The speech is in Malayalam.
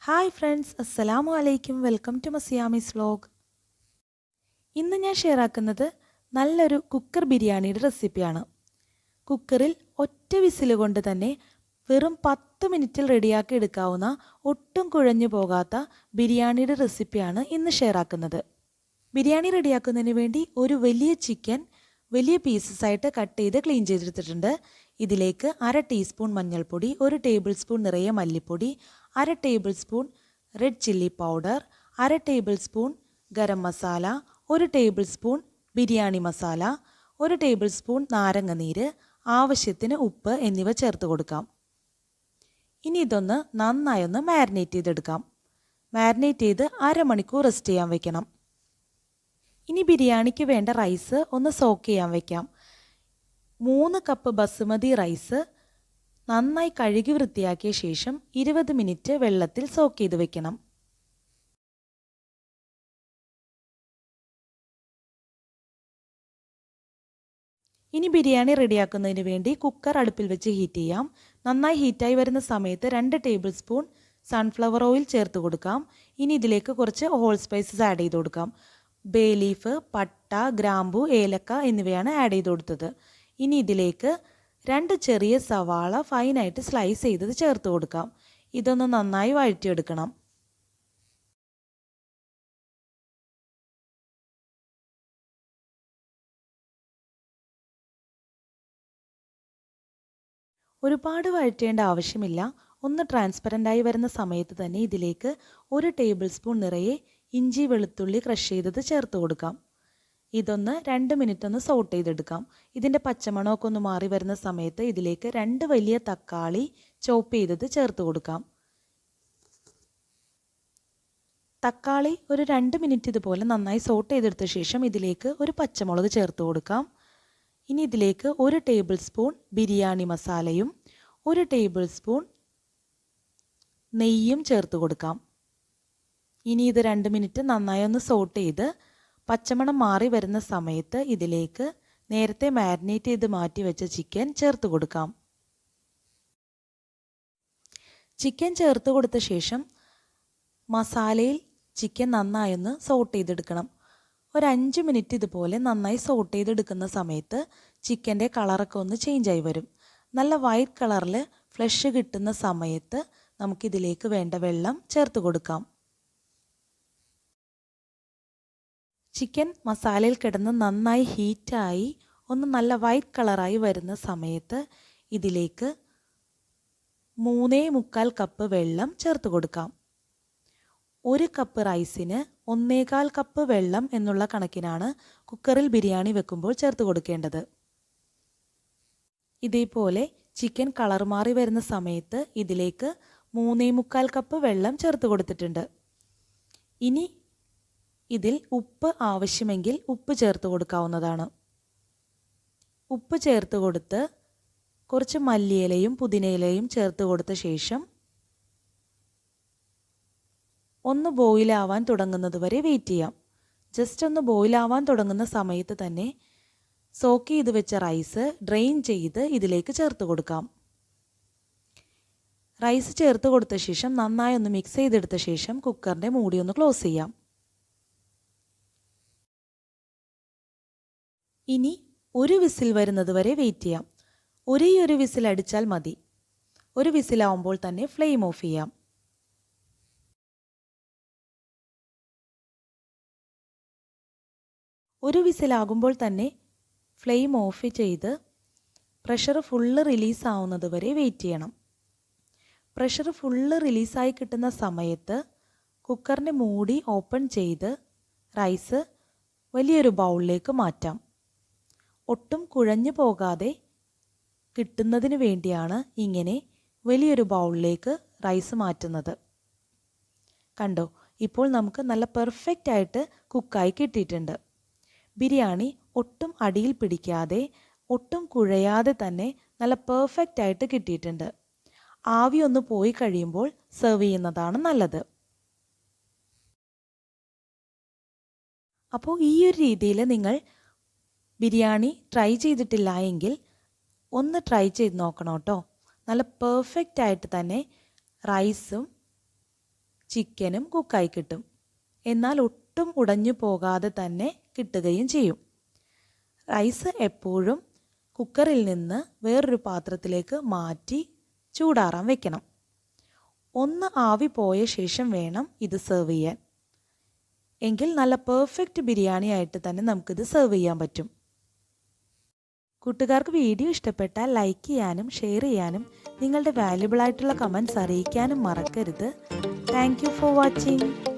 ഹായ് ഫ്രണ്ട്സ്, അസ്സലാമു അലൈക്കും. വെൽക്കം ടു മസിയാമീസ് വ്ലോഗ്. ഇന്ന് ഞാൻ ഷെയർ ആക്കുന്നത് നല്ലൊരു കുക്കർ ബിരിയാണിയുടെ റെസിപ്പിയാണ്. കുക്കറിൽ ഒറ്റ വിസിൽ കൊണ്ട് തന്നെ വെറും 10 മിനിറ്റിൽ റെഡിയാക്കി എടുക്കാവുന്ന ഒട്ടും കുഴഞ്ഞു പോകാത്ത ബിരിയാണിയുടെ റെസിപ്പിയാണ് ഇന്ന് ഷെയർ ആക്കുന്നത്. ബിരിയാണി റെഡിയാക്കുന്നതിന് വേണ്ടി ഒരു വലിയ ചിക്കൻ വലിയ പീസസ് ആയിട്ട് കട്ട് ചെയ്ത് ക്ലീൻ ചെയ്തെടുത്തിട്ടുണ്ട്. ഇതിലേക്ക് 1/2 ടീസ്പൂൺ മഞ്ഞൾപ്പൊടി, 1 ടേബിൾ സ്പൂൺ നിറയെ മല്ലിപ്പൊടി, 1/2 table spoon red chilli powder, 1/2 table spoon garam masala, 1 table spoon biryani masala, 1 table spoon നാരങ്ങ നീര്, ആവശ്യത്തിന് ഉപ്പ് എന്നിവ ചേർത്ത് കൊടുക്കാം. ഇനി ഇതൊന്ന് നന്നായി ഒന്ന് മാരിനേറ്റ് ചെയ്തെടുക്കാം. മാരിനേറ്റ് ചെയ്ത് അരമണിക്കൂർ റെസ്റ്റ് ചെയ്യാൻ വെക്കണം. ഇനി ബിരിയാണിക്ക് വേണ്ട റൈസ് ഒന്ന് സോക്ക് ചെയ്യാൻ വെക്കാം. 3 കപ്പ് ബസുമതി റൈസ് നന്നായി കഴുകി വൃത്തിയാക്കിയ ശേഷം 20 മിനിറ്റ് വെള്ളത്തിൽ സോക്ക് ചെയ്ത് വെക്കണം. ഇനി ബിരിയാണി റെഡിയാക്കുന്നതിന് വേണ്ടി കുക്കർ അടുപ്പിൽ വെച്ച് ഹീറ്റ് ചെയ്യാം. നന്നായി ഹീറ്റായി വരുന്ന സമയത്ത് 2 ടേബിൾ സ്പൂൺ സൺഫ്ലവർ ഓയിൽ ചേർത്ത് കൊടുക്കാം. ഇനി ഇതിലേക്ക് കുറച്ച് ഹോൾ സ്പൈസസ് ആഡ് ചെയ്ത് കൊടുക്കാം. ബേ ലീഫ്, പട്ട, ഗ്രാമ്പു, ഏലക്ക എന്നിവയാണ് ആഡ് ചെയ്ത് കൊടുത്തത്. ഇനി ഇതിലേക്ക് 2 ചെറിയ സവാള ഫൈനായിട്ട് സ്ലൈസ് ചെയ്തത് ചേർത്ത് കൊടുക്കാം. ഇതൊന്ന് നന്നായി വഴറ്റിയെടുക്കണം. ഒരുപാട് വഴറ്റേണ്ട ആവശ്യമില്ല. ഒന്ന് ട്രാൻസ്പെറൻ്റായി വരുന്ന സമയത്ത് തന്നെ ഇതിലേക്ക് 1 ടേബിൾ സ്പൂൺ നിറയെ ഇഞ്ചി വെളുത്തുള്ളി ക്രഷ് ചെയ്തത് ചേർത്ത് കൊടുക്കാം. ഇതൊന്ന് 2 മിനിറ്റ് ഒന്ന് സോട്ട് ചെയ്തെടുക്കാം. ഇതിൻ്റെ പച്ചമണമൊക്കെ ഒന്ന് മാറി വരുന്ന സമയത്ത് ഇതിലേക്ക് 2 വലിയ തക്കാളി ചോപ്പ് ചെയ്തത് ചേർത്ത് കൊടുക്കാം. തക്കാളി ഒരു 2 മിനിറ്റ് ഇതുപോലെ നന്നായി സോട്ട് ചെയ്തെടുത്ത ശേഷം ഇതിലേക്ക് ഒരു പച്ചമുളക് ചേർത്ത് കൊടുക്കാം. ഇനി ഇതിലേക്ക് 1 ടേബിൾ സ്പൂൺ ബിരിയാണി മസാലയും 1 ടേബിൾ സ്പൂൺ നെയ്യും ചേർത്ത് കൊടുക്കാം. ഇനി ഇത് 2 മിനിറ്റ് നന്നായി ഒന്ന് സോട്ട് ചെയ്ത് പച്ചമണം മാറി വരുന്ന സമയത്ത് ഇതിലേക്ക് നേരത്തെ മാരിനേറ്റ് ചെയ്ത് മാറ്റി വെച്ച ചിക്കൻ ചേർത്ത് കൊടുക്കാം. ചിക്കൻ ചേർത്ത് കൊടുത്ത ശേഷം മസാലയിൽ ചിക്കൻ നന്നായി ഒന്ന് സോട്ട് ചെയ്തെടുക്കണം. ഒരു 5 മിനിറ്റ് ഇതുപോലെ നന്നായി സോട്ട് ചെയ്തെടുക്കുന്ന സമയത്ത് ചിക്കൻ്റെ കളറൊക്കെ ഒന്ന് ചേഞ്ചായി വരും. നല്ല വൈറ്റ് കളറിൽ ഫ്ലഷ് കിട്ടുന്ന സമയത്ത് നമുക്കിതിലേക്ക് വേണ്ട വെള്ളം ചേർത്ത് കൊടുക്കാം. ചിക്കൻ മസാലയിൽ കിടന്ന് നന്നായി ഹീറ്റായി ഒന്ന് നല്ല വൈറ്റ് കളറായി വരുന്ന സമയത്ത് ഇതിലേക്ക് 3.25 കപ്പ് വെള്ളം ചേർത്ത് കൊടുക്കാം. 1 കപ്പ് റൈസിന് 1.25 കപ്പ് വെള്ളം എന്നുള്ള കണക്കിനാണ് കുക്കറിൽ ബിരിയാണി വെക്കുമ്പോൾ ചേർത്ത് കൊടുക്കേണ്ടത്. ഇതേപോലെ ചിക്കൻ കളർ മാറി വരുന്ന സമയത്ത് ഇതിലേക്ക് 3.25 കപ്പ് വെള്ളം ചേർത്ത് കൊടുത്തിട്ടുണ്ട്. ഇനി ഇതിൽ ഉപ്പ് ആവശ്യമെങ്കിൽ ഉപ്പ് ചേർത്ത് കൊടുക്കാവുന്നതാണ്. ഉപ്പ് ചേർത്ത് കൊടുത്ത് കുറച്ച് മല്ലിയിലയും പുതിനയിലയും ചേർത്ത് കൊടുത്ത ശേഷം ഒന്ന് ബോയിലാവാൻ തുടങ്ങുന്നത് വരെ വെയിറ്റ് ചെയ്യാം. ജസ്റ്റ് ഒന്ന് ബോയിലാവാൻ തുടങ്ങുന്ന സമയത്ത് തന്നെ സോക്ക് ചെയ്ത് വെച്ച റൈസ് ഡ്രെയിൻ ചെയ്ത് ഇതിലേക്ക് ചേർത്ത് കൊടുക്കാം. റൈസ് ചേർത്ത് കൊടുത്ത ശേഷം നന്നായി ഒന്ന് മിക്സ് ചെയ്തെടുത്ത ശേഷം കുക്കറിൻ്റെ മൂടി ഒന്ന് ക്ലോസ് ചെയ്യാം. ഇനി ഒരു വിസിൽ വരുന്നത് വരെ വെയിറ്റ് ചെയ്യാം. ഒരേ ഒരു വിസിൽ അടിച്ചാൽ മതി. ഒരു വിസിലാവുമ്പോൾ തന്നെ ഫ്ലെയിം ഓഫ് ചെയ്യാം. ഒരു വിസിലാകുമ്പോൾ തന്നെ ഫ്ലെയിം ഓഫ് ചെയ്ത് പ്രഷർ ഫുള്ള് റിലീസ് ആവുന്നത് വരെ വെയിറ്റ് ചെയ്യണം. പ്രഷർ ഫുള്ള് റിലീസായി കിട്ടുന്ന സമയത്ത് കുക്കറിൻ്റെ മൂടി ഓപ്പൺ ചെയ്ത് റൈസ് വലിയൊരു ബൗളിലേക്ക് മാറ്റാം. ഒട്ടും കുഴഞ്ഞു പോകാതെ കിട്ടുന്നതിന് വേണ്ടിയാണ് ഇങ്ങനെ വലിയൊരു ബൗളിലേക്ക് റൈസ് മാറ്റുന്നത്. കണ്ടോ, ഇപ്പോൾ നമുക്ക് നല്ല പെർഫെക്റ്റ് ആയിട്ട് കുക്കായി കിട്ടിയിട്ടുണ്ട്. ബിരിയാണി ഒട്ടും അടിയിൽ പിടിക്കാതെ ഒട്ടും കുഴയാതെ തന്നെ നല്ല പെർഫെക്റ്റ് ആയിട്ട് കിട്ടിയിട്ടുണ്ട്. ആവി ഒന്ന് പോയി കഴിയുമ്പോൾ സെർവ് ചെയ്യുന്നതാണ് നല്ലത്. അപ്പോൾ ഈ ഒരു രീതിയിൽ നിങ്ങൾ ബിരിയാണി ട്രൈ ചെയ്തിട്ടില്ല എങ്കിൽ ഒന്ന് ട്രൈ ചെയ്ത് നോക്കണം കേട്ടോ. നല്ല പെർഫെക്റ്റ് ആയിട്ട് തന്നെ റൈസും ചിക്കനും കുക്കായി കിട്ടും. എന്നാൽ ഒട്ടും ഉടഞ്ഞു പോകാതെ തന്നെ കിട്ടുകയും ചെയ്യും. റൈസ് എപ്പോഴും കുക്കറിൽ നിന്ന് വേറൊരു പാത്രത്തിലേക്ക് മാറ്റി ചൂടാറാൻ വെക്കണം. ഒന്ന് ആവി പോയ ശേഷം വേണം ഇത് സെർവ് ചെയ്യാൻ. എങ്കിൽ നല്ല പെർഫെക്റ്റ് ബിരിയാണി ആയിട്ട് തന്നെ നമുക്കിത് സെർവ് ചെയ്യാൻ പറ്റും. കൂട്ടുകാർക്ക് വീഡിയോ ഇഷ്ടപ്പെട്ടാൽ ലൈക്ക് ചെയ്യാനും ഷെയർ ചെയ്യാനും നിങ്ങളുടെ വാല്യുബിൾ ആയിട്ടുള്ള കമൻറ്റ്സ് അറിയിക്കാനും മറക്കരുത്. Thank you for watching.